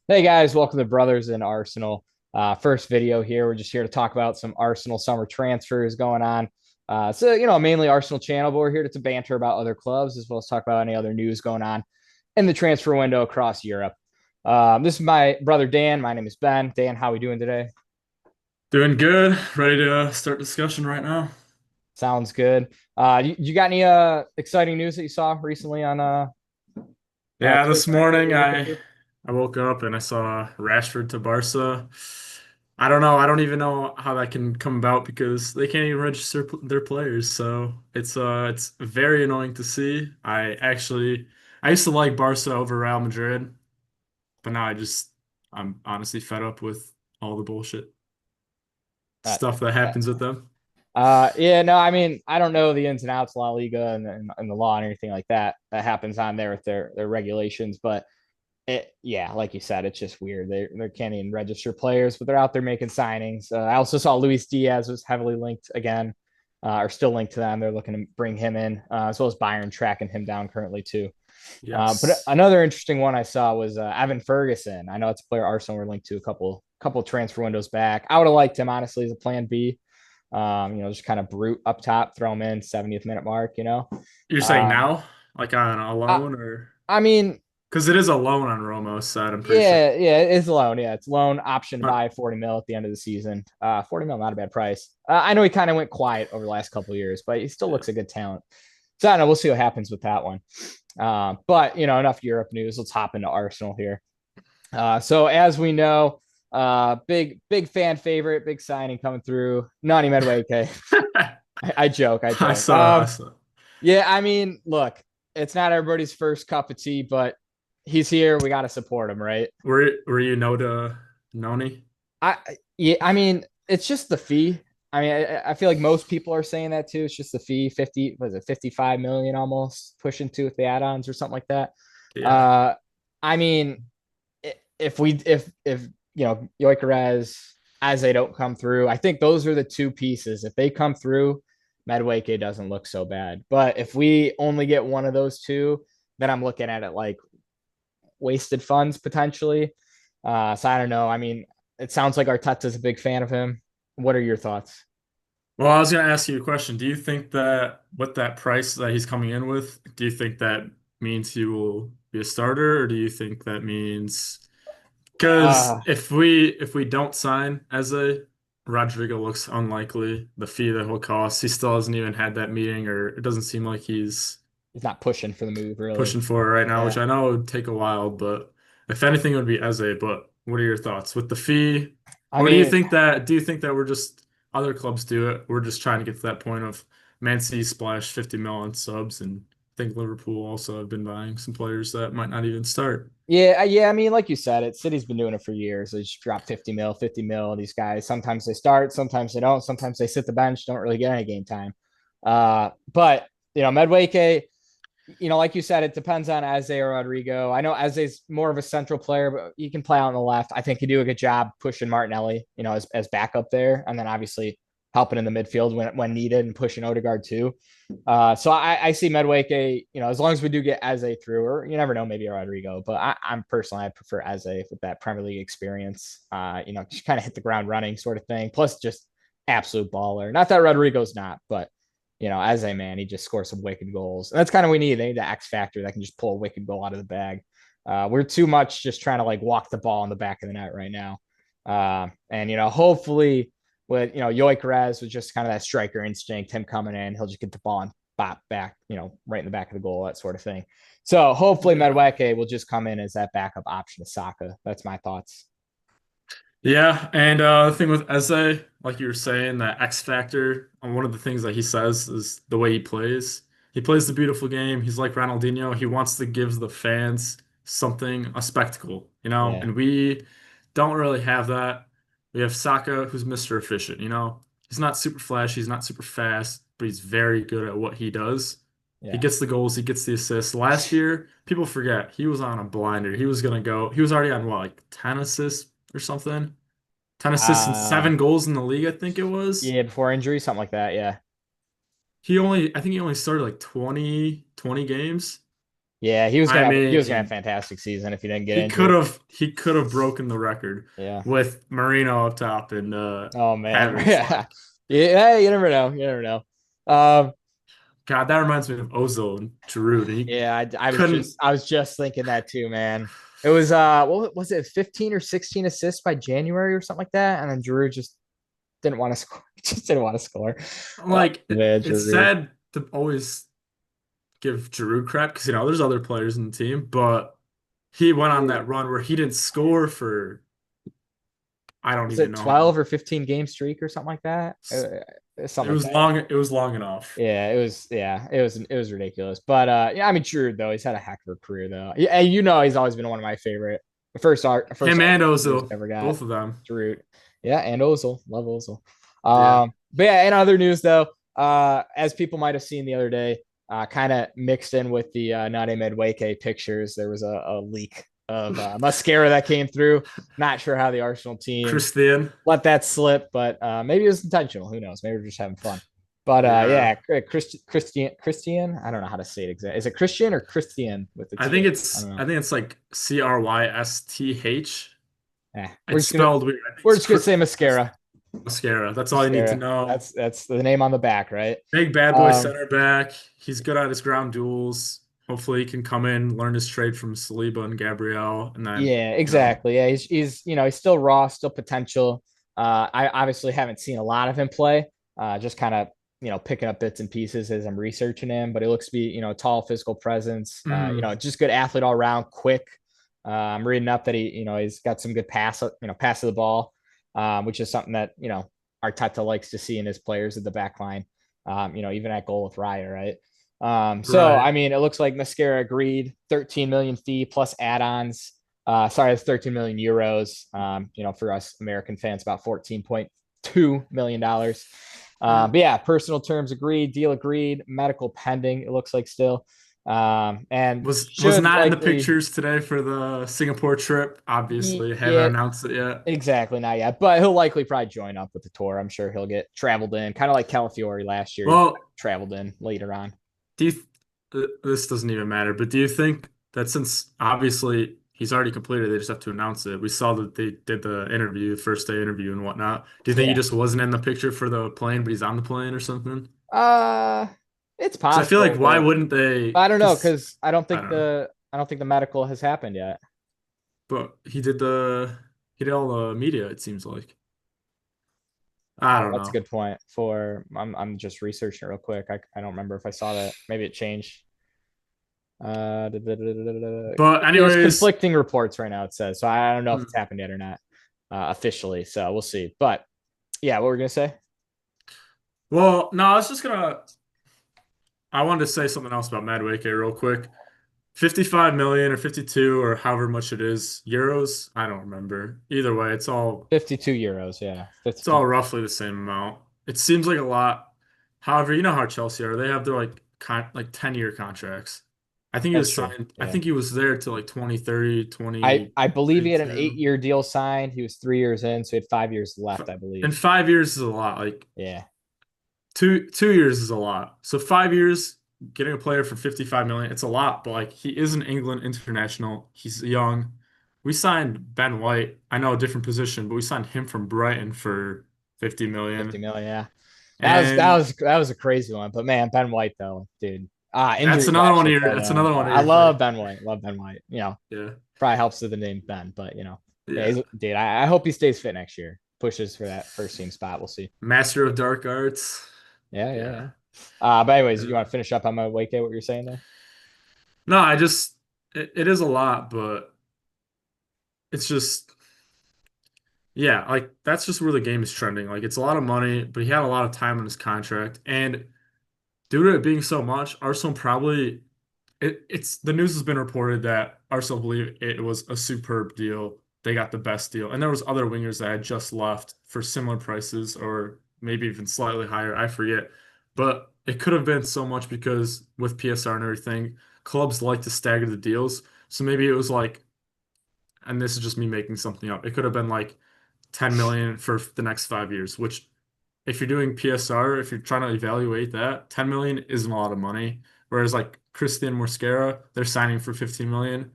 Hey guys, welcome to Brothers in Arsenal. First video here. We're just here to talk about some Arsenal summer transfers going on. Mainly Arsenal channel, but we're here to banter about other clubs as well as talk about any other news going on in the transfer window across Europe. This is my brother Dan. My name is Ben. Dan, how are we doing today? Doing good. Ready to start discussion right now. Sounds good. You got any exciting news that you saw recently on Yeah, this Twitter that morning you're looking I through? I woke up and I saw Rashford to Barca. I don't know. I don't even know how that can come about because they can't even register their players. So it's very annoying to see. I used to like Barca over Real Madrid, but now I'm honestly fed up with all the bullshit Uh, stuff that happens with them. yeah, no, I mean, I don't know the ins and outs of La Liga and the law and anything like that that happens on there with their regulations, but yeah, like you said, it's just weird. They can't even register players, but they're out there making signings. I also saw Luis Diaz was heavily linked again, or still linked to them. They're looking to bring him in, as well as Bayern tracking him down currently too. But Yes. another interesting one I saw was Evan Ferguson. I know it's a player Arsenal were linked to a couple transfer windows back. I would have liked him honestly as a plan B. Just kind of brute up top, throw him in 70th minute mark. You're saying Um, now, like on a I, loan or I mean, because it is a loan on Romo's side, I'm pretty sure. yeah, it's loan. Yeah, it's loan option to Uh, buy 40 mil at the end of the season. 40 mil, not a bad price. I know he kind of went quiet over the last couple of years, but he still yeah. looks a good talent. So I don't know. We'll see what happens with that one. But enough Europe news. Let's hop into Arsenal here. So as we know, big fan favorite, big signing coming through. Nani Medweke. I joke, I I joke. saw, I saw. Yeah, I mean, look, it's not everybody's first cup of tea, but he's here. We got to support him, right? Were you no to Noni? Yeah, I mean, it's just the fee. I mean, I feel like most people are saying that too. It's just the fee, 50, was it 55 million almost pushing to with the add-ons or something like that. Yeah. Uh, I mean, if Gyökeres as they don't come through, I think those are the two pieces. If they come through, Madueke doesn't look so bad. But if we only get one of those two, then I'm looking at it like wasted funds potentially. So I don't know. I mean, it sounds like Arteta's a big fan of him. What are your thoughts? Well, I was gonna ask you a question. Do you think that with that price that he's coming in with, do you think that means he will be a starter, or do you think that means because Uh, if we don't sign as a Rodrigo looks unlikely, the fee that he'll cost, he still hasn't even had that meeting, or it doesn't seem like he's he's not pushing for the move really. pushing for it right now, which Yeah. I know would take a while, but if anything, it would be Eze. But what are your thoughts with the fee? I Or mean, do you think that we're just other clubs do it? We're just trying to get to that point of Man City splash 50 mil on subs, and I think Liverpool also have been buying some players that might not even start. yeah. I mean, like you said, City's been doing it for years. They just drop 50 mil. These guys sometimes they start, sometimes they don't. Sometimes they sit the bench, don't really get any game time. But Medwake, like you said, it depends on Eze or Rodrigo. I know Eze's more of a central player, but he can play out on the left. I think he do a good job pushing Martinelli, as backup there, and then obviously helping in the midfield when needed and pushing Odegaard too. So I see Medwake, as long as we do get Eze through, or you never know, maybe Rodrigo, but I'm personally I prefer Eze with that Premier League experience. Just kind of hit the ground running sort of thing. Plus, just absolute baller. Not that Rodrigo's not, but as a man, he just scores some wicked goals. And that's kind of what we need. They need the X factor that can just pull a wicked goal out of the bag. We're too much just trying to like walk the ball in the back of the net right now. And hopefully with Gyökeres with just kind of that striker instinct, him coming in, he'll just get the ball and bop back, right in the back of the goal, that sort of thing. So hopefully Yeah. Medweke will just come in as that backup option to Saka. That's my thoughts. Yeah, and the thing with Eze, like you were saying, that X factor, one of the things that he says is the way he plays. He plays the beautiful game. He's like Ronaldinho. He wants to give the fans something, a spectacle, Yeah. and we don't really have that. We have Saka, who's Mr. Efficient, He's not super flashy, he's not super fast, but he's very good at what he does. He Yeah. gets the goals, he gets the assists. Last year, people forget, he was on a blinder. He was already on what, like 10 assists or something? 10 assists and Uh, 7 goals in the league, I think it was. yeah, before injury, something like that. Yeah. I think he only started like 20 games. Yeah, I he was gonna have a mean, fantastic season if he didn't get injured. he could have broken the record Yeah. with Marino up top and Oh man. Havertz. Yeah. Like, Yeah. You never know. You never know. Um. God, that reminds me of Ozil and Giroud. And he Yeah. couldn't. I was just thinking that too, man. It was what was it, 15 or 16 assists by January or something like that, and then Drew just didn't want to score. Just didn't want to score. Oh, Like man, it's Drew. sad to always give Giroud crap because there's other players in the team, but he went on that run where he didn't score for I don't Was even it know how 12 long. or 15 game streak or something like that? It Something like was that. long. It was long enough. Yeah, it was ridiculous. But yeah, I mean, Drew though, he's had a heck of a career though. Yeah, you know, he's always been one of my favorite. First Him and Argentinians Ozil, ever got. both of them. Drew. Yeah, and Ozil. Love Ozil. Yeah. But yeah, in other news though, as people might have seen the other day, kind of mixed in with the Nane Madueke pictures, there was a leak of mascara that came through. Not sure how the Arsenal team Christian. let that slip, but maybe it was intentional. Who knows? Maybe we're just having fun. But Yeah. yeah, Christian. I don't know how to say it exactly. Is it Christian or Christian with the T? I don't know. I think it's like Crysth. It's Gonna spelled weird. I think we're it's just gonna say mascara. mascara. That's all you need to Mascara. know. That's the name on the back, right? Big bad boy Um, center back. He's good at his ground duels. Hopefully, he can come in, learn his trade from Saliba and Gabriel, and then, yeah, exactly. Yeah, he's he's still raw, still potential. I obviously haven't seen a lot of him play. Just kind of picking up bits and pieces as I'm researching him, but he looks to be tall, physical presence. mm, Just good athlete all around, quick. I'm reading up that he's got some good pass of the ball, which is something that Arteta likes to see in his players at the back line. Even at goal with Raya, right? So right. I mean, it looks like Mascara agreed 13 million fee plus add-ons. Sorry, it's 13 million euros. For us American fans, about $14.2 million. Mm. But yeah, personal terms agreed, deal agreed, medical pending. It looks like still, and Was should not in the likely, pictures today for the Singapore trip. Obviously, haven't yeah, announced it yet. exactly, not yet, but he'll likely probably join up with the tour. I'm sure he'll get traveled in, kind of like Calafiori last year. He Well, traveled in later on. do you? This doesn't even matter. But do you think that since obviously he's already completed, they just have to announce it? We saw that they did the interview, first day interview and whatnot. Do you think he Yeah. just wasn't in the picture for the plane, but he's on the plane or something? Uh, it's Because I feel like possible, why but wouldn't they? I don't know Because because I don't know. I don't think the medical has happened yet. But he did all the media. It seems like I don't That's a know. good point. I'm just researching it real quick. I don't remember if I saw that. Maybe it changed. But There's anyways, conflicting reports right now. It says so. I don't know if it's hmm. happened yet or not officially. So we'll see. But yeah, what we're gonna say? Well, no, I was just gonna. I wanted to say something else about Madueke real quick. 55 million or 52 or however much it is euros. I don't remember. Either way, 52 euros. Yeah, it's 52. all roughly the same amount. It seems like a lot. However, you know how Chelsea are. They have their like 10-year contracts. That's true. I Yeah. think he was there till like 2030, I believe he had an 2032. 8-year deal signed. He was 3 years in, so he had 5 years left, I believe. And 5 years is a lot. Like Yeah. 2 years is a lot. So 5 years, getting a player for 55 million, it's a lot, but like he is an England international. He's young. We signed Ben White. I know a different position, but we signed him from Brighton for 50 50 million. million. Yeah. And That was a crazy one. But man, Ben White though, dude. that's Injuries another one of actually your killed that's him. another But one of I your love thing. Ben White. Love Ben White. Yeah. Probably helps with the name Ben, but yeah, Yeah. dude. I hope he stays fit next year. Pushes for that first team spot. We'll see. Master of Dark Arts. Yeah, yeah, Yeah. yeah. But anyways, you Yeah. want to finish up on my Wake Day, what you're saying there? No, it is a lot, but it's just yeah, like that's just where the game is trending. Like it's a lot of money, but he had a lot of time on his contract. And due to it being so much, Arsenal probably it's the news has been reported that Arsenal believe it was a superb deal. They got the best deal. And there was other wingers that had just left for similar prices or maybe even slightly higher. I forget. But it could have been so much because with PSR and everything, clubs like to stagger the deals. So maybe it was like, and this is just me making something up. It could have been like 10 million for the next 5 years, which if you're doing PSR, if you're trying to evaluate that, 10 million isn't a lot of money. Whereas like Christian Mosquera, they're signing for 15 million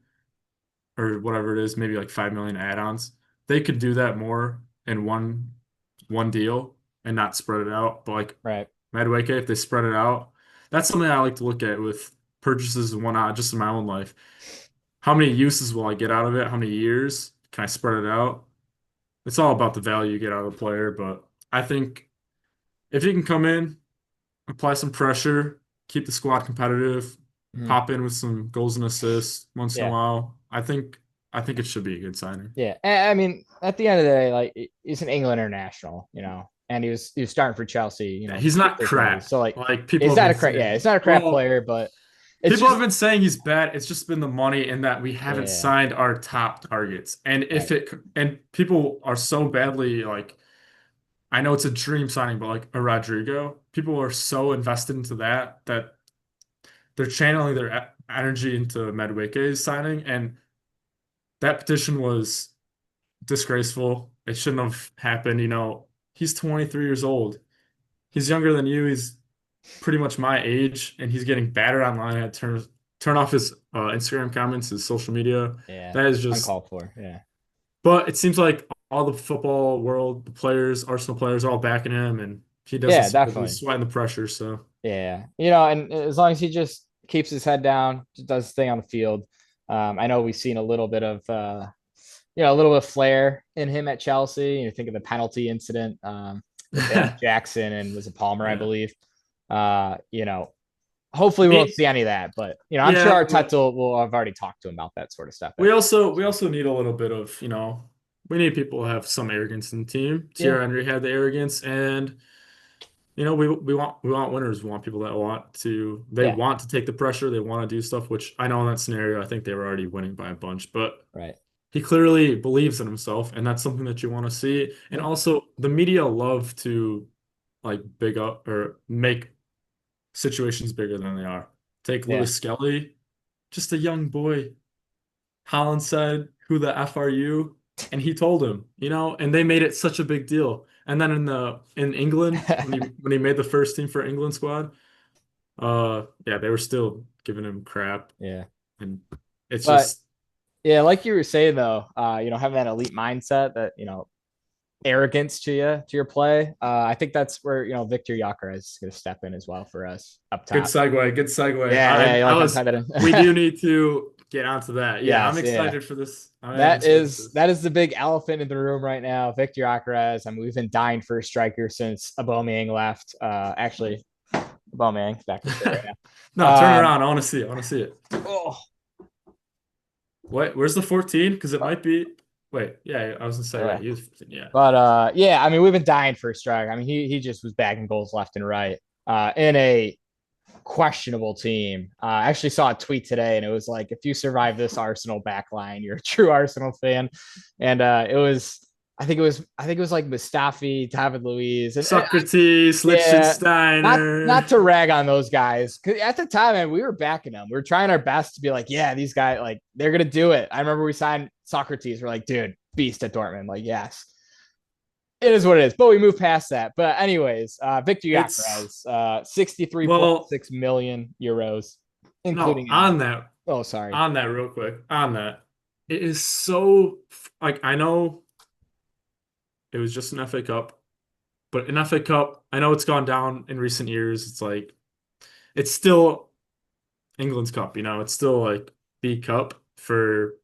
or whatever it is, maybe like 5 million add-ons. They could do that more in one deal and not spread it out. But like Right. Madueke, if they spread it out, that's something I like to look at with purchases and whatnot, just in my own life. How many uses will I get out of it? How many years? Can I spread it out? It's all about the value you get out of the player, but I think if he can come in, apply some pressure, keep the squad competitive, Mhm. pop in with some goals and assists once in a Yeah. while, I think it should be a good signing. Yeah. And, I mean, at the end of the day, like he's an England international, and he was starting for Chelsea, Yeah, he's two, not 3 quarters. crap. So like, Like people it's have not been a crap. Yeah, saying. it's not a crap Well, player, but it's people have just been saying he's bad. It's just been the money and that we haven't yeah. signed our top targets. And Right. people are so badly like I know it's a dream signing, but like a Rodrigo, people are so invested into that they're channeling their energy into Madueke's signing, and that petition was disgraceful. It shouldn't have happened. He's 23 years old. He's younger than you. He's pretty much my age, and he's getting battered online. I had to turn off his Instagram comments, his social media. Yeah. That is just. Uncalled for. Yeah. But it seems like all the football world, the players, Arsenal players, are all backing him, and he Yeah, doesn't look like he's definitely. sweating the pressure. So Yeah. And as long as he just keeps his head down, just does his thing on the field. I know we've seen a little bit of a little bit of flair in him at Chelsea. You think of the penalty incident with Jackson and was it Palmer, I yeah, believe. Hopefully we won't me, see any of that, but I'm sure yeah. Arteta will have already talked to him about that sort of stuff. We also need a little bit of, we need people to have some arrogance in the team. Yeah. Thierry Henry had the arrogance, and we want winners. We want people that they Yeah. want to take the pressure, they want to do stuff, which I know in that scenario, I think they were already winning by a bunch, but Right. he clearly believes in himself, and that's something that you want to see. And Yeah. also the media love to like big up or make situations bigger than they are. Take Yeah. Lewis Skelly, just a young boy. Holland said, "Who the F are you?" And he told him, and they made it such a big deal. And then in England, when he made the first team for England squad, yeah, they were still giving him crap. Yeah. And it's But just yeah, like you were saying though, having that elite mindset that, arrogance to your play. I think that's where, Victor Gyökeres is going to step in as well for us up good top. segue, good segue. Yeah, yeah, you like I'm typing We in. do need to get onto that. Yeah, I'm Yes, yeah. excited for this. I am That excited for is this. that is the big elephant in the room right now. Victor Gyökeres. I mean, we've been dying for a striker since Aubameyang left. Actually, Aubameyang's back to play right No, turn it now. around. I want to see it. I want to see it. Oh, Wait, where's the 14? Because it might be. Wait, yeah, I was gonna say, yeah. right, he was 14, yeah. But yeah, I mean, we've been dying for a striker. I mean, he just was bagging goals left and right. In a questionable team. I actually saw a tweet today, and it was like, if you survive this Arsenal back line, you're a true Arsenal fan. And I think it was like Mustafi, David Luiz, and Socrates, yeah, not Lichtsteiner. to rag on those guys. Cause at the time, man, we were backing them. We were trying our best to be like, yeah, these guys, like, they're gonna do it. I remember we signed Socrates. We're like, dude, beast at Dortmund. Like, yes, it is what it is. But we move past that. But anyways, Victor It's Gyökeres, 63.6 well, million euros, no, including an option. Oh, sorry. on that real quick, on that. It is so like I know it was just an FA Cup, but an FA Cup, I know it's gone down in recent years. It's like it's still England's cup, it's still like B Cup for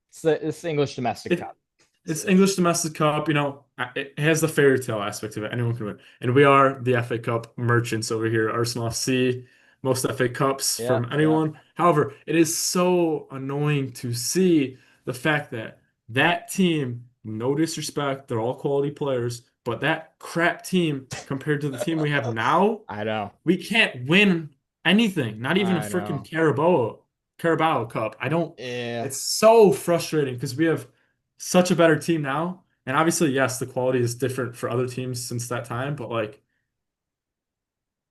It's the English domestic it. cup. It's English domestic cup, it has the fairy tale aspect of it. Anyone can win. And we are the FA Cup merchants over here, Arsenal FC, most FA Cups Yeah, from yeah. anyone. However, it is so annoying to see the fact that that team, no disrespect, they're all quality players, but that crap team compared to the team we have now, I know. we can't win anything, not even a I freaking know. Carabao Cup. I don't, Yeah. it's so frustrating because we have such a better team now. And obviously, yes, the quality is different for other teams since that time, but like,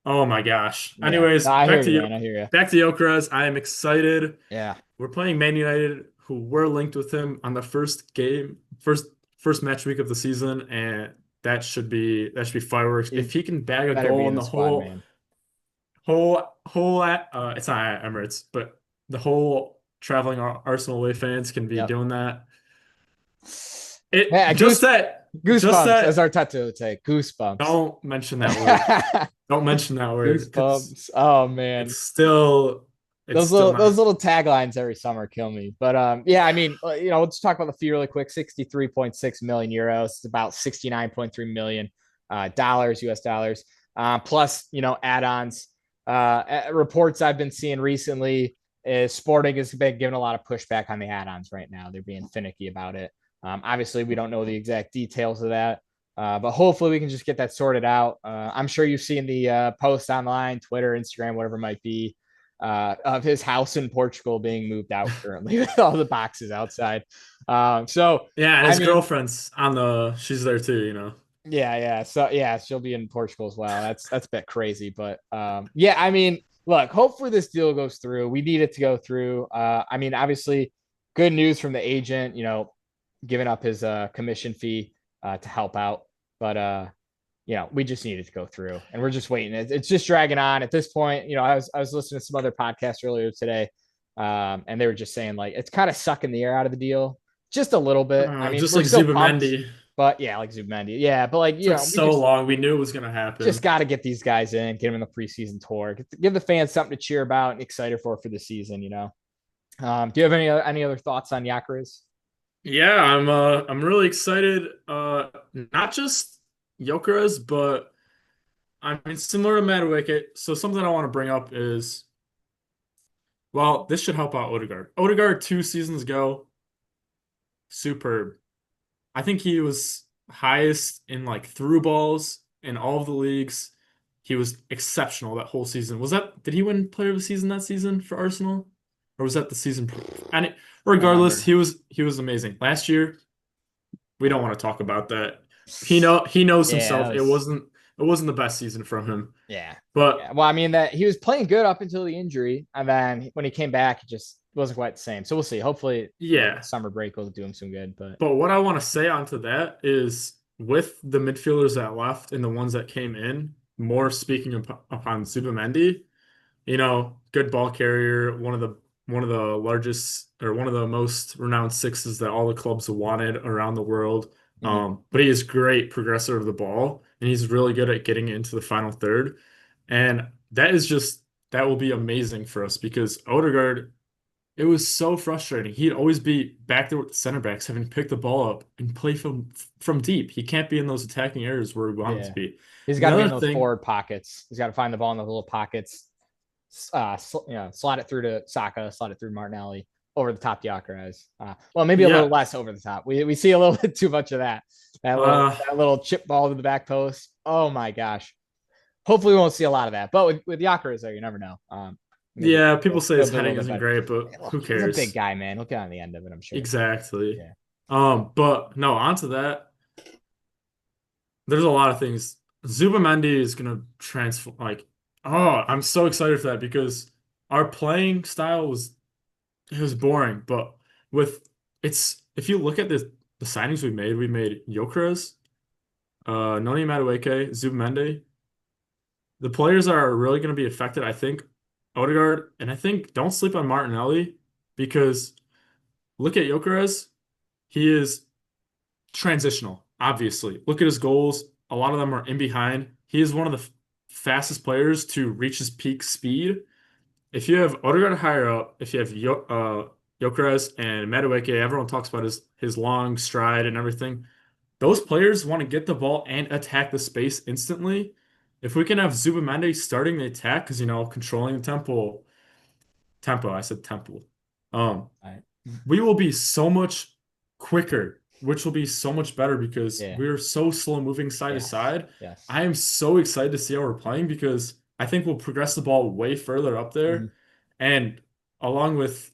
oh my gosh. Yeah. Anyways, No, I hear you, man. I hear you. back to Gyökeres. I am excited. Yeah. We're playing Man United, who were linked with him on the first match week of the season, and that should be fireworks. He's If he can bag a better be goal in in the the squad, hole, man. it's not at Emirates, but the whole traveling Arsenal away fans can be Yep. doing that. It Yeah, just goosebumps, as that. our tattoo would say. Goosebumps. Don't mention that word. Don't mention that word because Goosebumps. Oh man. it's still Those not. little taglines every summer kill me. But yeah, I mean, let's talk about the fee really quick. 63.6 million euros. It's about 69.3 million dollars, US dollars. Plus, add-ons. Reports I've been seeing recently is Sporting has been giving a lot of pushback on the add-ons right now. They're being finicky about it. Obviously, we don't know the exact details of that. But hopefully we can just get that sorted out. I'm sure you've seen the post online, Twitter, Instagram, whatever it might be, of his house in Portugal being moved out currently with all the boxes outside. So, Yeah, and I his mean, girlfriend's on the. She's there too, you know. yeah, yeah. So, yeah, she'll be in Portugal as well. That's a bit crazy, but yeah, I mean, look, hopefully this deal goes through. We need it to go through. I mean, obviously, good news from the agent, giving up his commission fee to help out, but we just need it to go through, and we're just waiting. It's just dragging on at this point. I was listening to some other podcasts earlier today, and they were just saying like it's kind of sucking the air out of the deal, just a little bit. I mean, Just we're like still pumped, Zubamendi. but yeah, like Zubmendi, yeah, but like Took we so just long. We knew it was gonna just happen. got to get these guys in, get them in the preseason tour, give the fans something to cheer about and excited for the season. Do you have any other thoughts on Yakuras? Yeah, I'm really excited. Not just Jokeres, but I mean similar to Madueke. So something I want to bring up is, well, this should help out Odegaard. Odegaard 2 seasons ago, superb. I think he was highest in like through balls in all of the leagues. He was exceptional that whole season. Did he win Player of the Season that season for Arsenal? Or was that the season? I don't Regardless, remember. he was amazing. Last year, we don't want to talk about that. He knows Yeah, himself. It wasn't the best season from him. yeah. But Yeah. Well, I mean that he was playing good up until the injury, and then when he came back, it just wasn't quite the same. So we'll see. Hopefully, yeah. summer break will do him some good. But But what I want to say onto that is with the midfielders that left and the ones that came in, more speaking upon Zubamendi, good ball carrier, one of the largest or one of the most renowned sixes that all the clubs wanted around the world. mhm. But he is great progressor of the ball, and he's really good at getting into the final third. And that will be amazing for us because Odegaard, it was so frustrating. He'd always be back there with the center backs, having to pick the ball up and play from deep. He can't be in those attacking areas where we want him to Yeah, be. he's And got the to be in other those thing, forward pockets. He's got to find the ball in those little pockets. Slide it through to Saka, slide it through Martinelli over the top Gyökeres. Well, maybe a little yeah, less over the top. We see a little bit too much of that. That little uh, that little chip ball to the back post. Oh my gosh. Hopefully we won't see a lot of that. But with Gyökeres there, you never know. Maybe yeah. People say he'll his be a little heading bit isn't better. great, but Hey, look, who he's a big cares? guy, man. He'll get on the end of it, I'm sure. Exactly. Yeah. But no, onto that. There's a lot of things. Zubamendi is gonna transform. Like, oh, I'm so excited for that because our playing style was boring. But with it's if you look at the signings we made Gyökeres, Noni Madueke, Zubamendi. The players are really going to be affected. I think Odegaard, and I think don't sleep on Martinelli because look at Gyökeres. He is transitional, obviously. Look at his goals. A lot of them are in behind. He is one of the fastest players to reach his peak speed. If you have Odegaard higher up, if you have Gyökeres and Madueke, everyone talks about his long stride and everything. Those players want to get the ball and attack the space instantly. If we can have Zubamendi starting the attack, because controlling the tempo, I said tempo. Um, All right. we will be so much quicker, which will be so much better because Yeah. we're so slow moving side to Yes. side. Yes. I am so excited to see how we're playing because I think we'll progress the ball way further up Mhm. there. And along with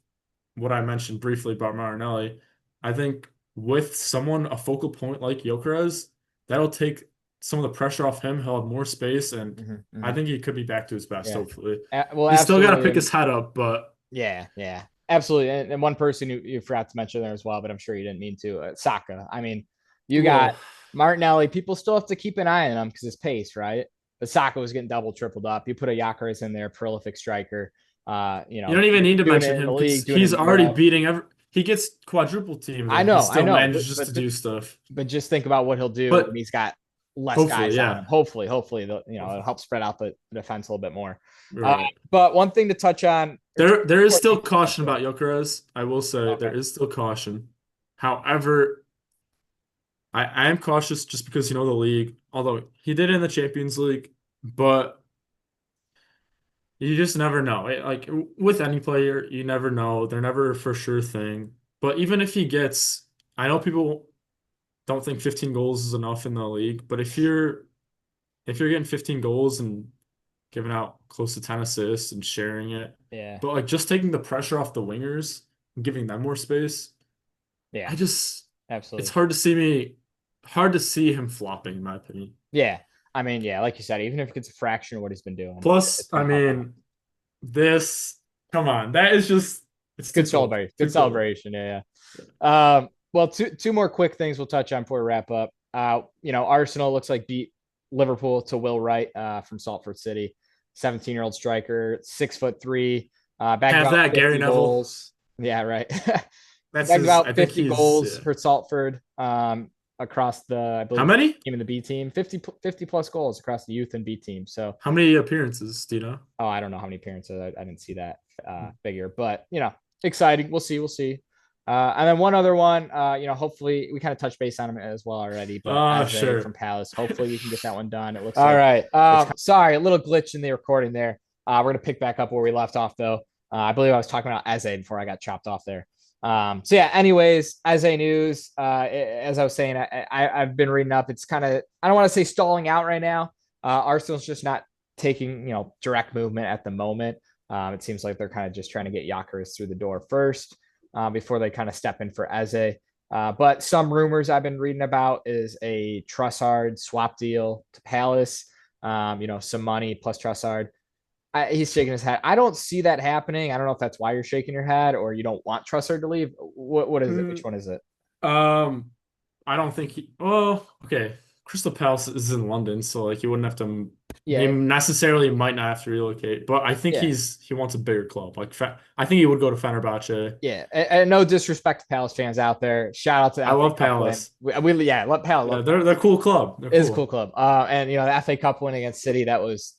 what I mentioned briefly about Marinelli, I think with someone a focal point like Gyökeres, that'll take some of the pressure off him. He'll have more space, and Mhm. I Mhm. think he could be back to his best, Yeah. hopefully. Well, He's still got to absolutely. pick his And head up, but yeah, yeah, absolutely. And one person you forgot to mention there as well, but I'm sure you didn't mean to. Saka. I mean, you got well, Martinelli. People still have to keep an eye on him because his pace, right? the Saka was getting double, tripled up. You put a Gyökeres in there, prolific striker. You don't even need to Doing mention it in him the because league, doing it he's in already Europe. beating every. He gets quadruple teamed and he I still know, manages to but do stuff. but just think about what he'll do when But he's got less hopefully, guys on him. yeah. Hopefully, it'll Hopefully. help spread out the defense a little bit more. Right. But one thing to touch on, or two There is more still things to touch caution on. about Gyökeres. I will say Okay. there is still caution. However, I am cautious just because you know the league, although he did in the Champions League, but you just never know. Like with any player, you never know. They're never a for sure thing. But even if he gets, I know people don't think 15 goals is enough in the league, but if you're getting 15 goals and giving out close to 10 assists and sharing it, Yeah. but like just taking the pressure off the wingers and giving them more space, Yeah. I just it's Absolutely. hard to see him flopping in my opinion. Yeah. I mean, yeah, like you said, even if it's a fraction of what he's been doing, Plus, it's I going to help out. mean, this come on, that is just it's too Good cold. celebration. Good Too cold. celebration. Yeah. Well, two more quick things we'll touch on before we wrap up. Arsenal looks like beat Liverpool to Will Wright from Salford City, 17-year-old striker, 6'3", bagged Have about that, Gary 50 Neville. goals. Yeah, right. That's Bagged his about I think 50 he's goals yeah. for Salford across the, I How believe, many? team and the B team, 50 plus goals across the youth and B team. So, How many appearances, do you know? oh, I don't know how many appearances. I didn't see that figure, but exciting. We'll see. We'll see. And then one other one, hopefully we kind of touched base on him as well already, but as a from Sure. Palace, hopefully we can get that one done. It looks All like right. sorry, a little glitch in the recording there. We're gonna pick back up where we left off though. I believe I was talking about Eze before I got chopped off there. So yeah, anyways, Eze news, as I was saying, I've been reading up. It's kind of, I don't want to say stalling out right now. Arsenal's just not taking, direct movement at the moment. It seems like they're kind of just trying to get Gyökeres through the door first before they kind of step in for Eze. But some rumors I've been reading about is a Trossard swap deal to Palace. Some money plus Trossard. He's shaking his head. I don't see that happening. I don't know if that's why you're shaking your head or you don't want Trossard to leave. What is it? Which Mm, one is it? um, I don't think he. Well, okay. Crystal Palace is in London, so like he wouldn't have to. He Yeah, necessarily might not have to relocate, but I think yeah, he wants a bigger club. Like I think he would go to Fenerbahce. yeah. And no disrespect to Palace fans out there. Shout out to the I FA love Cup win. Palace. Yeah, let Palace Yeah, love they're Palace. a cool club. They're It is a cool cool. club. And the FA Cup win against City, that was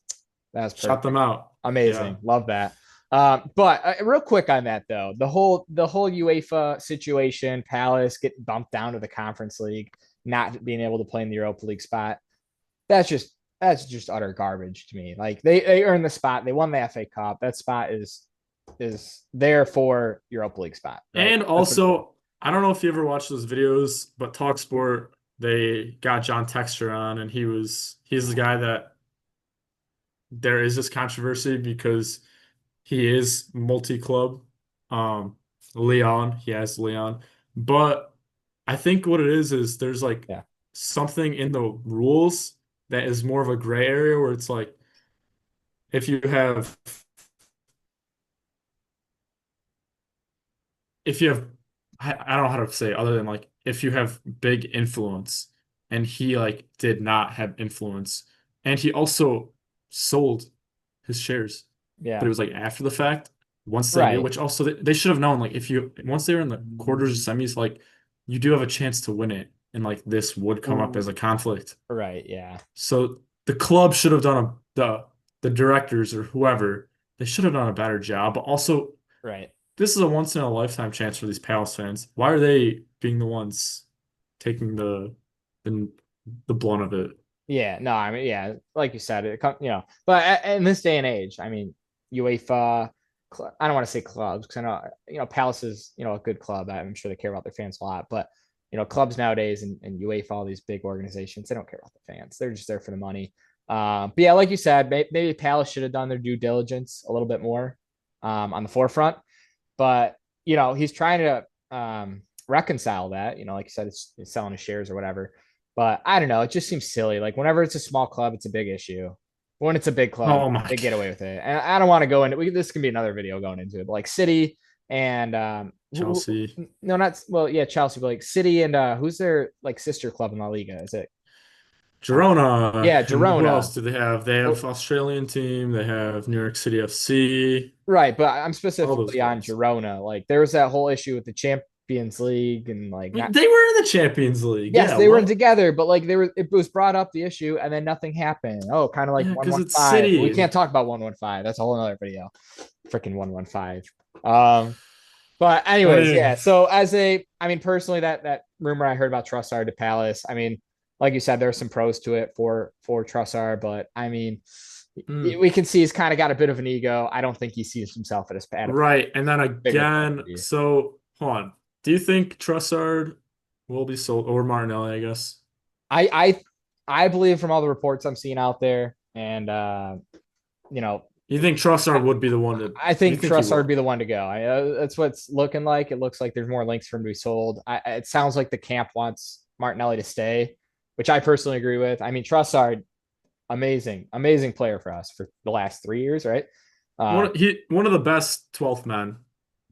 Shut them perfect. out. Yeah. Amazing. Love that. But real quick on that though, the whole UEFA situation, Palace getting bumped down to the Conference League, not being able to play in the Europa League spot. That's just that's just utter garbage to me. Like they earned the spot. They won the FA Cup. That spot is there for Europa League spot, right? And That's what it's for. also, I don't know if you ever watched those videos, but TalkSport, they got John Texter on, and he's the guy that there is this controversy because he is multi-club. Um, Leon, he has Leon, but I think what it is there's like Yeah. something in the rules that is more of a gray area where it's like if you have if you have I don't know how to say it other than like if you have big influence and he like did not have influence and he also sold his shares but Yeah. it was like after the fact once they knew Right. which also they should have known like if you once they were in the quarters or semis like you do have a chance to win it and like this would come up as a conflict Right. Yeah. so the club should have done the directors or whoever they should have done a better job but also Right. this is a once in a lifetime chance for these Palace fans. Why are they being the ones taking the, the blunt of it? Yeah, no, I mean, yeah, like you said, but in this day and age, I mean, UEFA, I don't want to say clubs because I know, Palace is, a good club. I'm sure they care about their fans a lot, but, clubs nowadays and UEFA, all these big organizations, they don't care about the fans. They're just there for the money. But yeah, like you said, maybe Palace should have done their due diligence a little bit more on the forefront, but, he's trying to reconcile that, like you said, it's selling his shares or whatever. But I don't know. It just seems silly. Like whenever it's a small club, it's a big issue. When it's a big club, Oh my they get God. away with it. And I don't want to go into this can be another video going into it. But like City and Chelsea. no, not well, yeah, Chelsea, but like City and who's their like sister club in La Liga? Is it Girona. Yeah, And who Girona. else do they have? They have Australian team. They have New York City FC. Right, but I'm All those specifically on guys. Girona. Like there was that whole issue with the Champions League and like I mean, not. they were in the Champions League. Yes, Yeah, they were in what? together, but like they were. It was brought up the issue, and then nothing happened. Oh, kind of like Yeah, one because one it's five. We City. can't talk about 115. That's a whole other video. Freaking 115. Um, but I anyways, mean, yeah. So I mean, personally, that rumor I heard about Trussard to Palace. I mean, like you said, there's some pros to it for Trussard, but I mean, mm, we can see he's kind of got a bit of an ego. I don't think he sees himself at a right. And then bigger again, priority. so hold on. Do you think Trossard will be sold or Martinelli, I guess? I I I believe from all the reports I'm seeing out there, and you know, You think Trossard would be the one to, I you think think he Trussard would be will? the one to go. That's what it's looking like. It looks like there's more links for him to be sold. It sounds like the camp wants Martinelli to stay, which I personally agree with. I mean, Trussard, amazing player for us for the last 3 years, right? Uh, One of the best 12th men,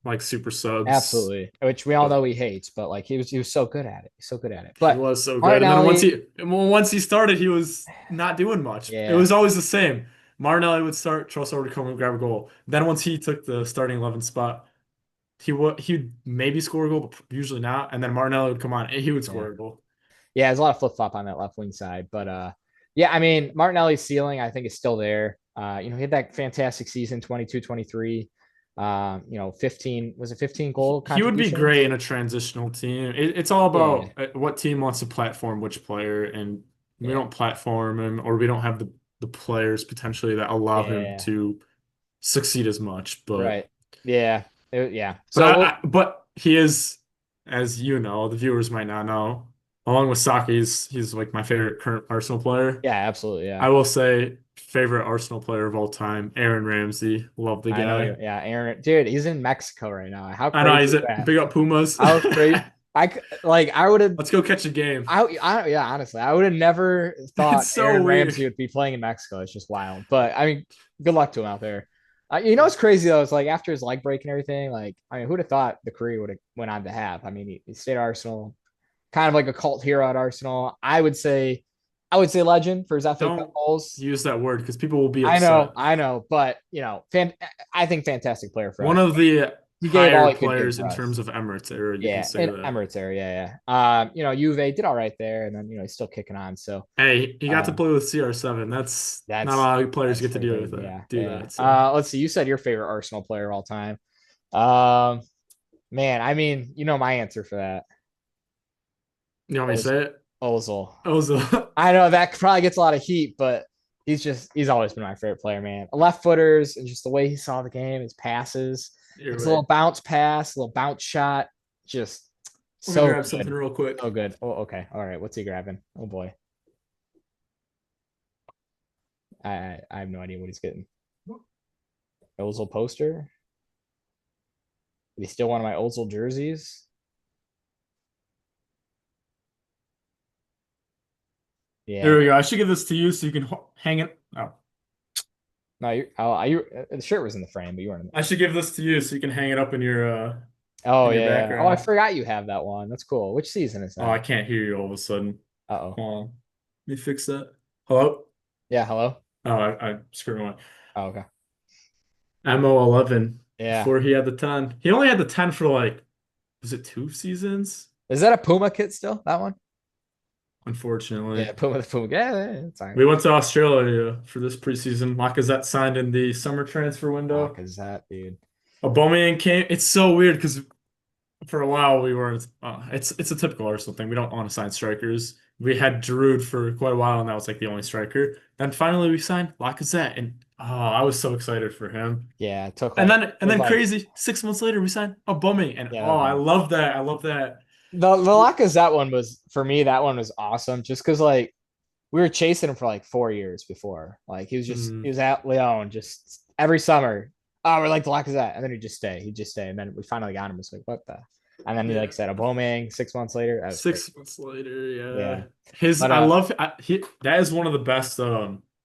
like super subs. Absolutely, which we all But know he hates, but like he was so good at it. He's so good at it. he But was so good. And then Martinelli, once he started, he was not doing much. It yeah, was always the same. Martinelli would start, Trossard would come and grab a goal. Then once he took the starting 11 spot, he'd maybe score a goal, but usually not. And then Martinelli would come on and he would yeah, score a goal. yeah. There's a lot of flip flop on that left wing side, but yeah. I mean, Martinelli's ceiling I think is still there. He had that fantastic season 22-23. 15 was it 15 goal He would be great contributions? in a transitional team. It's all Yeah, about what team wants to platform which player, and we yeah, don't platform him, or we don't have the players potentially that allow him yeah. to succeed as much. Right. Yeah, yeah. But So we'll, but he is, as you know, the viewers might not know, along with Saki, he's like my favorite current Arsenal player. yeah, absolutely, yeah. I will say favorite Arsenal player of all time, Aaron Ramsey. Love the I know guy. you. Yeah, Aaron, dude, he's in Mexico right now. How I know crazy he's is at that? big up Pumas. How crazy. Like I would have. Let's go catch a game. Yeah, honestly, I would have never It's thought so Aaron weird. Ramsey would be playing in Mexico. It's just wild. But I mean, good luck to him out there. What's crazy though? It's like after his leg break and everything. Like, I mean, who'd have thought the career would have went on to have? I mean, he stayed at Arsenal, kind of like a cult hero at Arsenal. I would say legend for his FA Cup Don't goals. use that word because people will be upset. I know, but I think fantastic player for One us. of the He gave all higher he could give players for in us. terms of Emirates era, you can Yeah, say in that. Emirates area, yeah. Juve did all right there, and then he's still kicking on. So Hey, he got to uh, play with CR7. That's not a that's lot of players that's get to do freaking with that. yeah, Do yeah. that. So, Let's see. You said your favorite Arsenal player of all time. Um, Man, I mean, you know my answer for that. you want me to Oz, say it? Ozil. Ozil. I know that probably gets a lot of heat, but he's always been my favorite player, man. Left footers and just the way he saw the game, his passes, You're his right. little bounce pass, little bounce shot, just Let me so grab something good. real quick. So good. Oh, okay. All right. What's he grabbing? Oh boy. I have no idea what he's getting. Ozil poster. Is he still one of my Ozil jerseys? Yeah. There we go. I should give this to you so you can hang it. Oh, No, the shirt was in the frame, but you weren't in I there. should give this to you so you can hang it up Oh in your yeah. Oh, I background. forgot you have that one. That's cool. Which season is Oh, I that? can't hear you all of a sudden. Uh-oh. Hold on. Let me fix that. Hello? Yeah, hello? Oh, I screwed my Oh, okay. MO11 Yeah. before he had the 10. He only had the 10 for like, was it 2 seasons? Is that a Puma kit still? That one? Unfortunately. Yeah, Puma. Yeah, it's all right. We went to Australia for this preseason. Lacazette signed in the summer transfer Fuck window. is that, dude? Aubameyang came. It's so weird because for a while we weren't. It's a typical Arsenal thing. We don't want to sign strikers. We had Giroud for quite a while, and that was like the only striker. Then finally we signed Lacazette, and I was so excited for him. Yeah, it took And like then it was like crazy 6 months later we signed Aubameyang, and yeah, that was I nice. love that. I love that. The Lacazette one was for me. That one was awesome, just because like we were chasing him for like 4 years before. Like he Mm, was at Leon just every summer. Oh, we're like the Lacazette, and then he'd just stay, and then we finally got him. It's like what the? And then he yeah. like said a Aubameyang 6 months later. That was great. 6 months later, yeah. Yeah, His but I love that is one of the best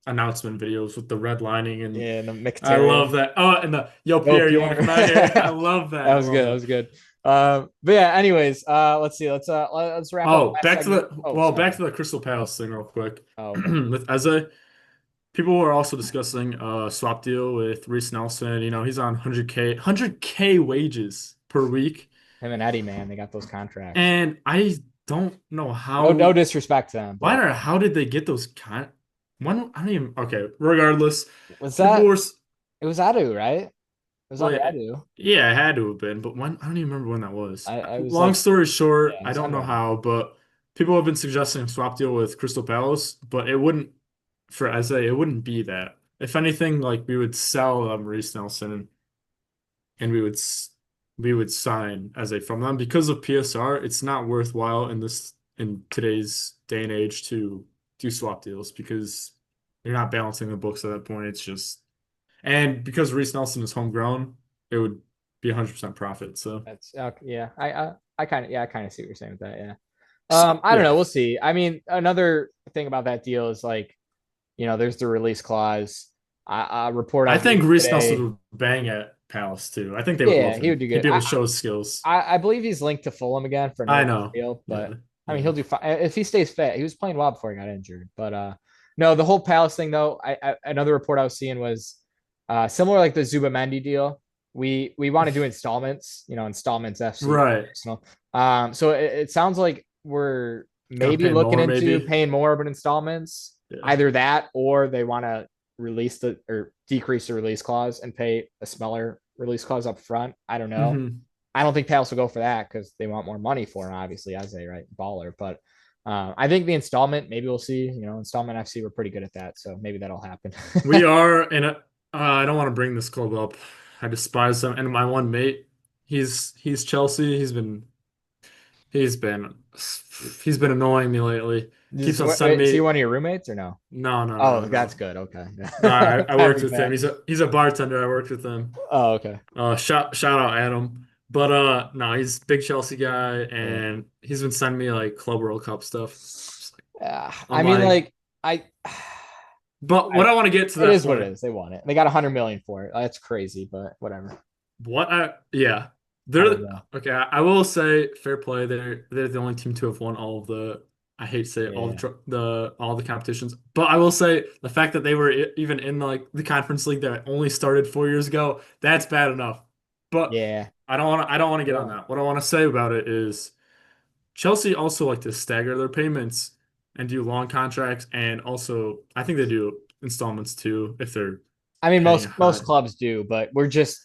announcement videos with the red lining, and yeah, and the I Mkhitaryan. love that. Oh, and the yo Oh, Pierre, you want to Pierre. come out here? I love that. That I was good. love That that. was good. But yeah, anyways, let's see. Let's wrap up Oh, last segment. Oh, back sorry. to the Crystal Palace thing real quick. Oh, okay. With Eze, people were also discussing a swap deal with Reece Nelson. You know, he's on 100K wages per week. Him and Eddie, man, they got those contracts. And I don't know No how, disrespect to them, why but or how did they get those when, I don't even, okay, regardless, was people that were, it was Edu, right? It was well, under yeah, Edu. yeah, it had to have been, but when, I don't even remember when that was. I was Long like, story short, yeah, it I was don't under know Edu. how, but people have been suggesting a swap deal with Crystal Palace, but it wouldn't, for Eze, it wouldn't be that. If anything, like we would sell Reece Nelson and we would sign as a from them because of PSR. It's not worthwhile in today's day and age to do swap deals because you're not balancing the books at that point. It's just and because Reece Nelson is homegrown, it would be 100% profit. So, That's yeah. I kind of I kind of see what you're saying with that. Yeah. I don't yeah, know. We'll see. I mean, another thing about that deal is like, there's the release clause. A report I I was think reading Reece Nelson today. would bang at Palace too. I think they would Yeah, love he would him. do He'd good. be able to show his skills. I believe he's linked to Fulham again for I another know. deal, but Yeah, I mean yeah. he'll do fine if he stays fit. He was playing well before he got injured, but no, the whole Palace thing though. Another report I was seeing was similar like the Zubamendi deal. We want to do installments, installments FC Right. Arsenal. So it sounds like we're Gonna maybe pay looking more, into maybe. paying more of an installments, Yeah. either that or they want to release the or decrease the release clause and pay a smaller release clause up front. I don't know. Hmm. I don't think Palace will go for that because they want more money for him, obviously, as a right baller. But I think the installment, maybe we'll see. Installment FC, we're pretty good at that, so maybe that'll happen. We are in a. I don't want to bring this club up. I despise them. And my one mate, he's Chelsea. He's been he's been annoying me lately. Keeps on sending Wait, is he me. one of your roommates or no? No, no, Oh, no, that's no. good. Okay, No, I worked happy with him. man. He's a bartender. I worked with him. Oh, okay. Shout out Adam. But no, he's a big Chelsea guy, Yeah. and he's been sending me like Club World Cup stuff. Yeah. I'm I mean, like, like, I, but what I want to get to it that is what it point. is. They want it. They got 100 million for it. That's crazy, but whatever. Yeah. They're 100 mil. okay. I will say fair play. They're the only team to have won all of the. I hate to say it, Yeah. all the competitions, but I will say the fact that they were even in like the conference league that only started 4 years ago, that's bad enough. But Yeah. I don't want to get on Yeah. that. What I want to say about it is Chelsea also like to stagger their payments and do long contracts, and also I think they do installments too if they're I mean, paying most high. clubs do, but we're just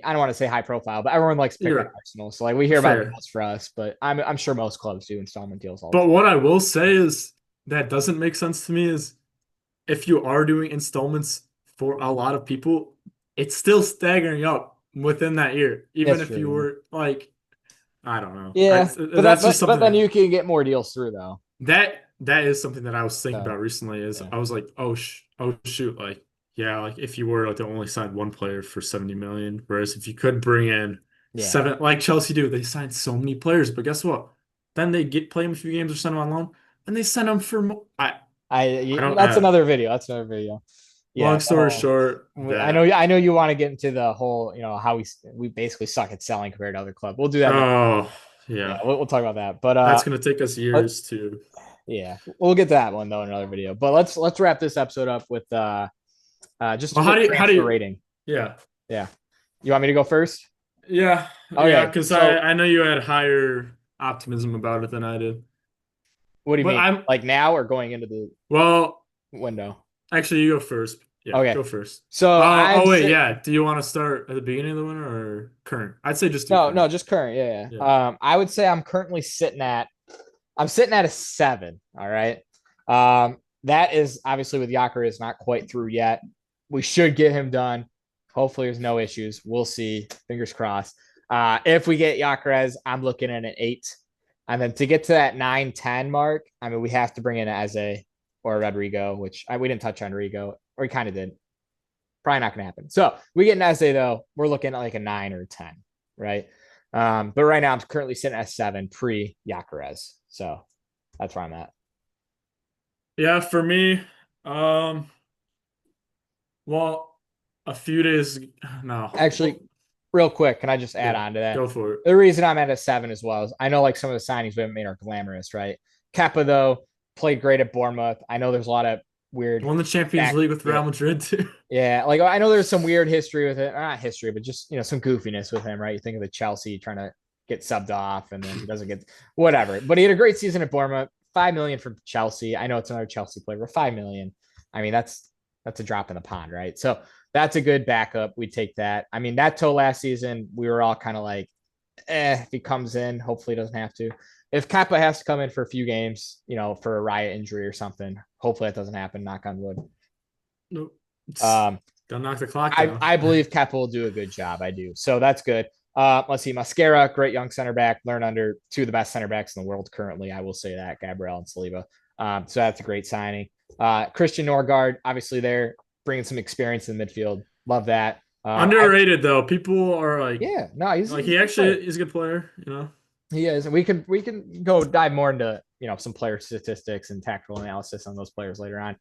I don't want to say high profile, but everyone likes to pick on You're Arsenal. So like we hear about fair. deals for us, but I'm sure most clubs do installment deals all the But time. what I will say is that doesn't make sense to me is if you are doing installments for a lot of people, it's still staggering up within that year. Even That's if true. you Yeah. were like, I don't know. Yeah, but That's just but something then you can get more deals through though. that is something that I was thinking So about recently is yeah, I was like, oh shoot, like yeah, like if you were like to only sign one player for 70 million, whereas if you could bring in yeah. seven like Chelsea do, they sign so many players, but guess what? Then they get play them a few games or send them on loan, and they send them for more. I don't That's another video. That's another video. Yeah. long story short, that I know you want to get into the whole, how we basically suck at selling compared to other clubs. We'll do that. oh Yeah, yeah, we'll talk about that. But that's gonna take us let, years to. yeah, we'll get to that one though in another video. But let's wrap this episode up with just a Well, quick how do transfer you rating. yeah. Yeah. You want me to go first? Yeah, Okay. because So I know you had higher optimism about it than I did. what do you But mean? Like now or going into the well, window? actually, you go first. Yeah, Okay. go first. So I'm Oh wait, sit. yeah. Do you want to start at the beginning of the winter or current? I'd say just do No, no, current. just current. Yeah, Yeah. yeah. I would say I'm sitting at a 7. All right. That is obviously with Yaker is not quite through yet. We should get him done. Hopefully, there's no issues. We'll see. Fingers crossed. If we get Yakarez, I'm looking at an 8. And then to get to that 9-10 mark, I mean, we have to bring in Eze or Rodrigo, which we didn't touch on Rigo, or we kind of did. Probably not going to happen. So we get an Eze, though, we're looking at like a 9 or 10, right? But right now, I'm currently sitting at 7 pre Yakarez. So that's where I'm at. Yeah, for me, um, well, a few days no. Actually, real quick, can I just add Yeah, on to that? go for it. The reason I'm at a 7 as well is I know like some of the signings we haven't made are glamorous, right? Kappa though played great at Bournemouth. I know there's a lot of weird Won the Champions back. League with Yeah, Real Madrid too. yeah. Like I know there's some weird history with it, not history, but just some goofiness with him, right? You think of the Chelsea trying to get subbed off, and then he doesn't get whatever. But he had a great season at Bournemouth. 5 million from Chelsea. I know it's another Chelsea player, but 5 million. I mean, that's a drop in the pond, right? So that's a good backup. We take that. I mean, that toe last season, we were all kind of like, if he comes in, hopefully he doesn't have to. If Kappa has to come in for a few games, for a riot injury or something, hopefully that doesn't happen. Knock on wood. Nope. It's, Um, don't knock the clock I down. I believe Kappa will do a good job. I do. So that's good. Let's see. Mascara, great young center back, learned under two of the best center backs in the world currently. I will say that, Gabriel and Saliba. So that's a great signing. Christian Norgard, obviously, there bringing some experience in the midfield. Love that. Underrated though. People are Yeah, no, he's he a good player. actually is a good player, you know. He is, and we can go dive more into some player statistics and tactical analysis on those players later on,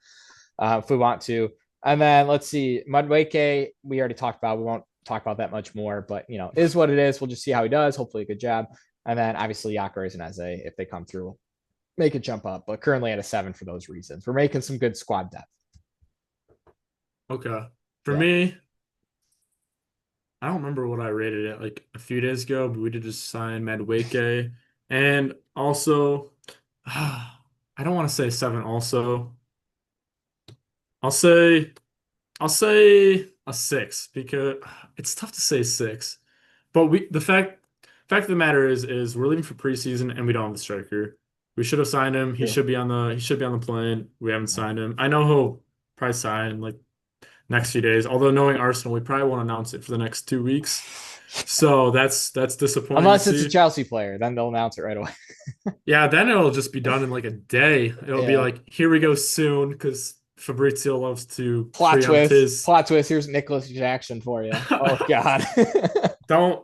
if we want to. And then let's see, Mudweke, we already talked about. We won't talk about that much more, but is what it is. We'll just see how he does. Hopefully, a good job. And then obviously Yakers and Eze, if they come through, make it jump up. But currently at a 7 for those reasons. We're making some good squad depth. Okay. For Yeah. me, I don't remember what I rated it like a few days ago, but we did just sign Madueke. And also, I don't want to say 7 also. I'll say I'll say a 6 because it's tough to say 6. But the fact of the matter is we're leaving for preseason and we don't have the striker. We should have signed him. True. He should be on the plane. We haven't signed him. I know he'll probably sign like next few days. Although knowing Arsenal, we probably won't announce it for the next 2 weeks. So that's disappointing to Unless it's a see. Chelsea player, then they'll announce it right away. Yeah, then it'll just be done in like a day. It'll be Yeah. like, here we go soon, because Fabrizio loves to Plot preempt twist. his. Plot twist. Here's Nicholas Jackson for you. Oh God. Don't.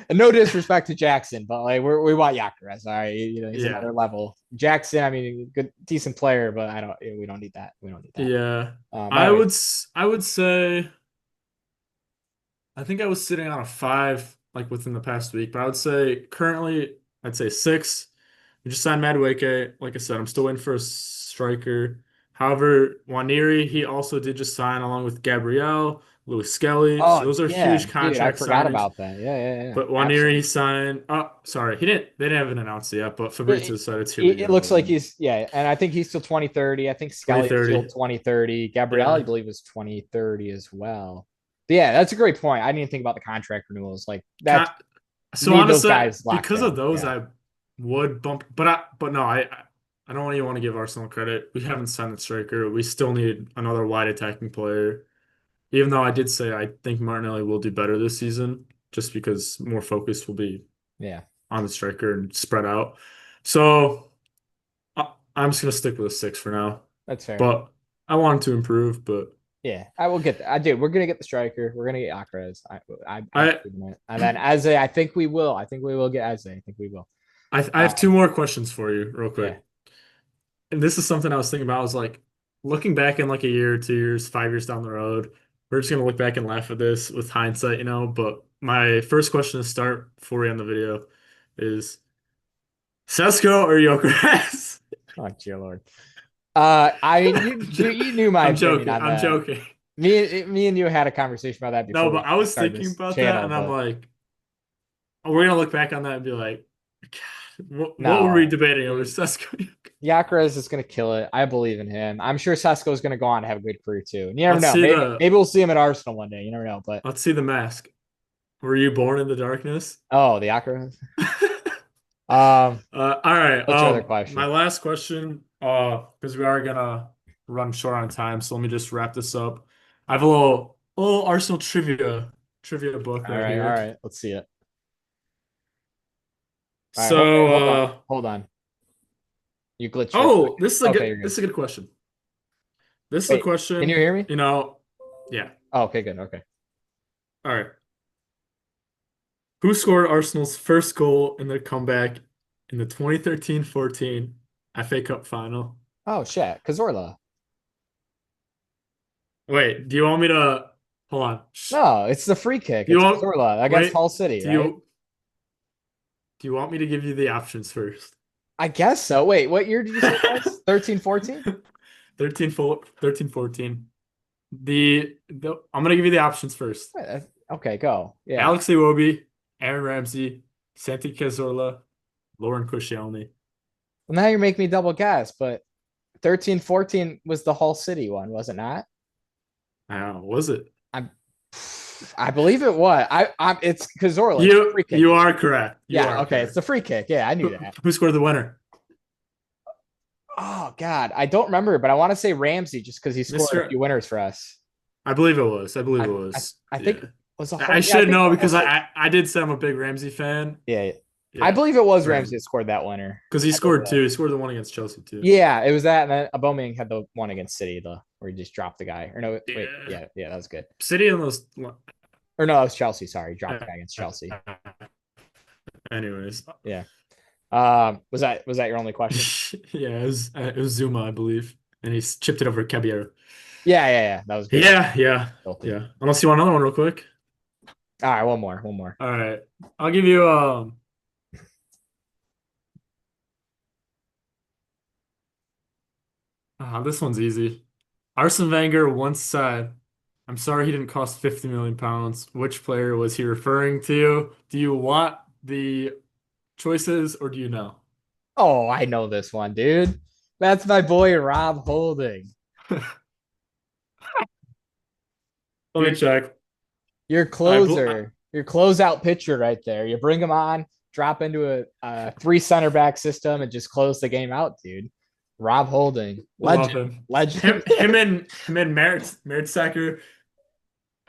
And no disrespect to Jackson, but like we want Yakuras. All right, he's Yeah, another level. Jackson, I mean, good, decent player, but I don't. We don't need that. We don't need that. yeah. But anyways, I would say I think I was sitting on a 5 like within the past week, but I would say currently I'd say 6. We just signed Madueke. Like I said, I'm still waiting for a striker. However, Waniri, he also did just sign along with Gabriel, Louis Skelly. So oh those are yeah, huge dude, I contract forgot signings. about that. Yeah, yeah, yeah. But Waniri he Absolutely. signed. Oh, sorry, they didn't have an announced it yet. But It, Fabrizio said it's here we it go. looks like And he's and I think he's still 2030. I think Scully is still 2030. 2030. Gabrielle, I Yeah. believe, is 2030 as well. But yeah, that's a great point. I didn't even think about the contract renewals. Like that, Ca- So need those honestly, guys locked because of in. those, Yeah, I would bump. But no, I don't even want to give Arsenal credit. We haven't signed the striker. We still need another wide attacking player. Even though I did say I think Martinelli will do better this season, just because more focus will be yeah, on the striker and spread out. So I'm just gonna stick with a 6 for now. that's fair. But I want him to improve. But Yeah, I will get that. I do. We're gonna get the striker. We're gonna get Akres. I I believe in it. And then Eze, I think we will. I think we will get Eze. I think we will. I have 2 Um, more questions for you, real yeah, quick. And this is something I was thinking about. I was like, looking back in like a year, 2 years, 5 years down the road, we're just gonna look back and laugh at this with hindsight, you know. But my first question to start before we end the video is Sesko or Gyökeres? oh dear lord. I mean, you knew my I'm opinion joking. on I'm that. joking. Me and you had a conversation about that No, before but we I was started thinking this about that, channel. and I'm But like, oh, we're gonna look back on that and be like, God, what were we no, debating over dude, Sesko? Yakuras is gonna kill it. I believe in him. I'm sure Sesko is gonna go on and have a good career too. And you never Let's know. see Maybe we'll see him at Arsenal one day. You never know. But let's see the mask. Were you born in the darkness? oh, the Yakuras. All right. What's your other My question? last question, because we are gonna run short on time, so let me just wrap this up. I have a little Arsenal trivia book All right right, all here. right. Let's see it. All right, So, hold on, hold on. You glitched for a oh, second. Okay, you're good. this is a good question. This is a Wait, can you question, hear me? yeah. Oh, okay, good. Okay. All right. Who scored Arsenal's first goal in their comeback in the 2013-14 FA Cup final? Oh shit, Cazorla. Wait, do you want me to? Hold on. Shh. No, it's the free kick. Do you It's want Cazorla against wait? Hull City, Do right? you want me to give you the options first? I guess so. Wait, what year did you say it was? 13, 14? 13, 14. The I'm gonna give you the options first. Okay, go. Yeah. Alex Iwobi, Aaron Ramsey, Santi Cazorla, Lauren Koscielny. Well, now you're making me double guess, but 13, 14 was the Hull City one, was it not? I don't know, was it? I'm I believe it was. It's Cazorla. It's the You free kick. you are correct. You Yeah, are okay, it's correct. the free kick. Yeah, I knew Who, that. who scored the winner? Oh God, I don't remember, but I want to say Ramsey just because he scored a Mr. few winners for us. I believe it was. I believe I it I, was. I think Yeah. it was a I whole. Yeah, I should think know the whole because city. I did say I'm a big Ramsey fan. Yeah, yeah. I Yeah. believe it was Ramsey Ram. that scored that winner. Because he I believe scored that. two. He scored the one against Chelsea too. Yeah, it was that, and then Aubameyang had the one against City, the where he just dropped the guy. Or no, wait, Yeah. yeah, that was good. City and those Or no, that was Chelsea. Sorry, dropped the guy against Chelsea. anyways. Yeah. Was that your only question? Yeah, it was Zuma, I believe. And he chipped it over Caballero. Yeah. That was good. Yeah. Unless you want another one real quick. All right, one more. All right. I'll give you this one's easy. Arsene Wenger once said, I'm sorry he didn't cost 50 million pounds. Which player was he referring to? Do you want the choices or do you know? Oh, I know this one, dude. That's my boy Rob Holding. Let me check. Your I, closer, your closeout pitcher right there. You bring him on, drop into a three center back system, and just close the game out, dude. Rob Holding, love legend, him. legend, Him and Mertzacker,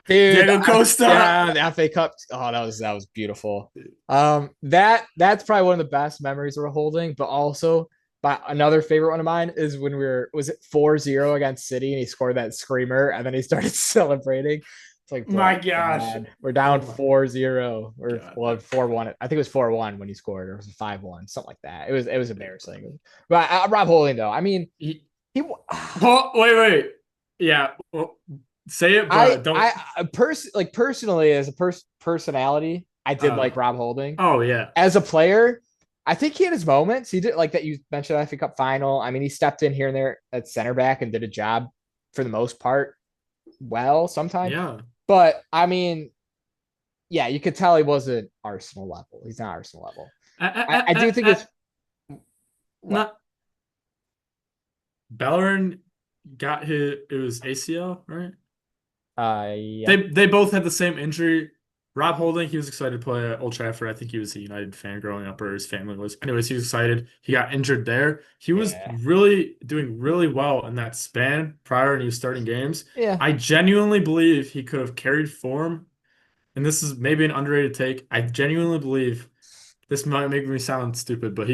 dude. Diego Costa. Yeah, the FA Cup. Oh, that was beautiful. That's probably one of the best memories we're holding. But also, but another favorite one of mine is when was it 4-0 against City and he scored that screamer and then he started celebrating. It's like, bro, My gosh. we're down Oh my 4-0. We're God. well, 4-1. I think it was 4-1 when he scored, or it was 5-1, something like that. It was embarrassing. But Rob Holding though, I mean, he Oh, wait. Yeah. Well, say it, but don't. personally as a personality, I did Uh, like Rob Holding. oh yeah. As a player, I think he had his moments. He did like that. You mentioned the FA Cup final. I mean, he stepped in here and there at center back and did a job for the most part well sometimes. Yeah. But I mean, yeah, you could tell he wasn't Arsenal level. He's not Arsenal level. I do think it's what? Not Bellerin got his. It was ACL, right? Yeah, They both had the same injury. Rob Holding, he was excited to play at Old Trafford. I think he was a United fan growing up, or his family was. Anyways, he was excited. He got injured there. He was yeah, really doing really well in that span prior, and he was starting games. yeah. I genuinely believe he could have carried form, and this is maybe an underrated take. I genuinely believe this might make me sound stupid, but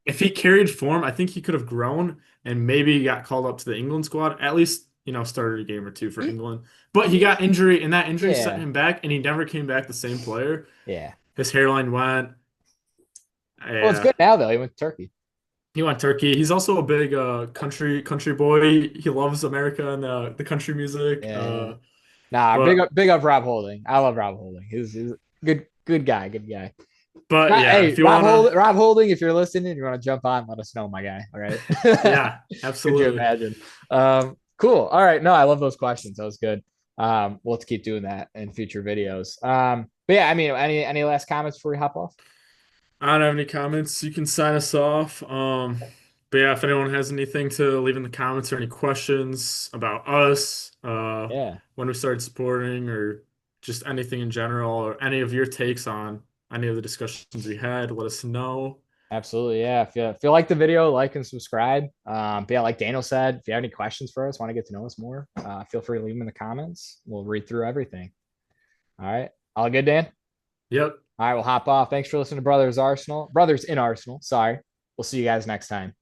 if he carried form, I think he could have grown and maybe got called up to the England squad. At least, started a game or two for England. But he got injury, and that injury set Yeah, him back, and he never came back the same player. yeah. His hairline went. Well, it's Yeah, good now though. He went to Turkey. he went Turkey. He's also a big country boy. He loves America and the country music. Yeah. Nah, But big up Rob Holding. I love Rob Holding. He's a good guy, good guy. but yeah, Hey, if you wanna, Rob Holding, if you're listening and you want to jump on, let us know, my guy. All right. yeah, Could you absolutely. imagine? Cool. All right. No, I love those questions. That was good. We'll have to keep doing that in future videos. But yeah, I mean, any last comments before we hop off? I don't have any comments. You can sign us off. But yeah, if anyone has anything to leave in the comments or any questions about us, Yeah, when we started supporting, or just anything in general, or any of your takes on any of the discussions we had, let us know. absolutely. Yeah. If you like the video, like and subscribe. But yeah, like Daniel said, if you have any questions for us, want to get to know us more, feel free to leave them in the comments. We'll read through everything. All right. All good, Dan? Yep. All right, we'll hop off. Thanks for listening to Brothers in Arsenal. Sorry. We'll see you guys next time.